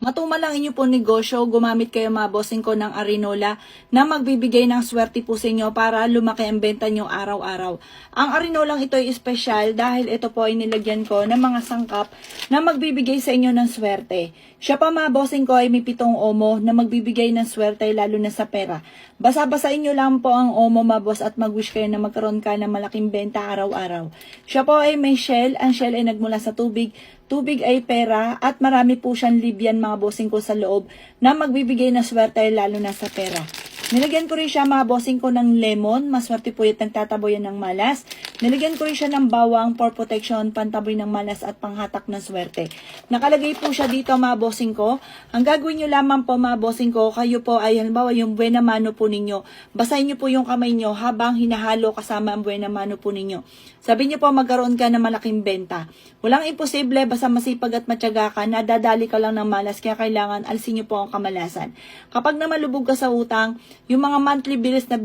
Matumal lang inyo po negosyo, gumamit kayo mga bossing ko ng Arinola na magbibigay ng swerte po sa inyo para lumaki ang benta nyo araw-araw. Ang Arinolang ito ay espesyal dahil ito po ay nilagyan ko ng mga sangkap na magbibigay sa inyo ng swerte. Siya pa mga bossing ko ay may 7 omo na magbibigay ng swerte lalo na sa pera. Basa-basain nyo lang po ang omo mga boss at mag-wish kayo na magkaroon ka ng malaking benta araw-araw. Siya po ay may shell, ang shell ay nagmula sa tubig. Tubig ay pera at marami po siyang libyan mga bossing ko sa loob na magbibigay na swerte lalo na sa pera. Nilagyan ko rin siya mga bossing ko ng lemon, maswerte po yung nagtataboy ng malas. Nilagyan ko rin siya ng bawang for protection, pantaboy ng malas at panghatak ng swerte. Nakalagay po siya dito mga bossing ko. Ang gagawin nyo lamang po mga bossing ko, kayo po ay halimbawa yung buena mano po ninyo. Basahin nyo po yung kamay nyo habang hinahalo kasama ang buena mano po ninyo. Sabi nyo po magkaroon ka ng malaking benta. Walang imposible, basta masipag at matyaga ka, nadadali ka lang ng malas, kaya kailangan alisin nyo po ang kamalasan. Kapag na malubog ka sa utang, yung mga monthly bills na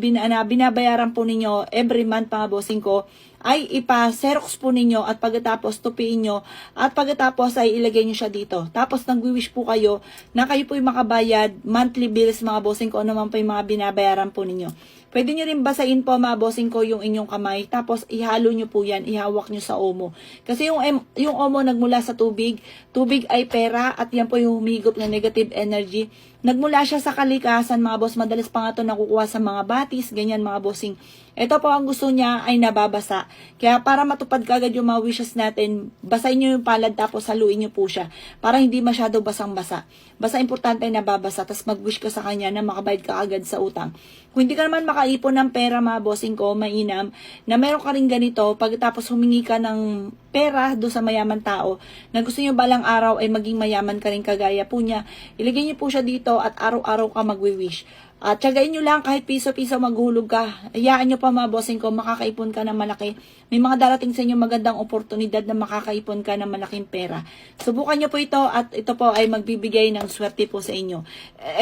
binabayaran po ninyo every month mga bossing ko, ay ipa-xerox po ninyo at pagkatapos tupiin nyo at pagkatapos ay ilagay nyo siya dito. Tapos nag-wish po kayo na kayo po yung makabayad monthly bills mga bossing ko, ano man po yung mga binabayaran po ninyo. Pwede nyo rin basahin po mga bossing ko yung inyong kamay, tapos ihalo nyo po yan, ihawak nyo sa omo. Kasi yung omo nagmula sa tubig, tubig ay pera at yan po yung humigop na negative energy. Nagmula siya sa kalikasan mga boss, madalas pa nga ito nakukuha sa mga batis, ganyan mga bossing. Ito po ang gusto niya ay nababasa. Kaya para matupad kagad yung mga wishes natin, basahin nyo yung palad tapos haluin nyo po siya para hindi masyado basang-basa. Basta importante ay nababasa, tapos mag-wish ka sa kanya na makabayad ka agad sa utang. Kung hindi ka naman makaipon ng pera mga bossing ko, mainam, na meron ka rin ganito, pagkatapos humingi ka ng pera do sa mayaman tao, na gusto nyo balang araw ay maging mayaman ka rin kagaya po niya, ilagay nyo po siya dito at araw-araw ka magwi-wish. At tiyagain nyo lang kahit piso-piso maghulog ka. Hayaan nyo pa mga bossing ko, makakaipon ka ng malaki. May mga darating sa inyo magandang oportunidad na makakaipon ka ng malaking pera. Subukan nyo po ito at ito po ay magbibigay ng swerte po sa inyo.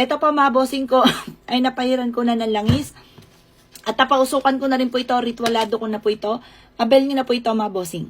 Ito po mga bossing ko ay napahiran ko na ng langis. At napausukan ko na rin po ito, ritualado ko na po ito. Abel nyo na po ito mga bossing.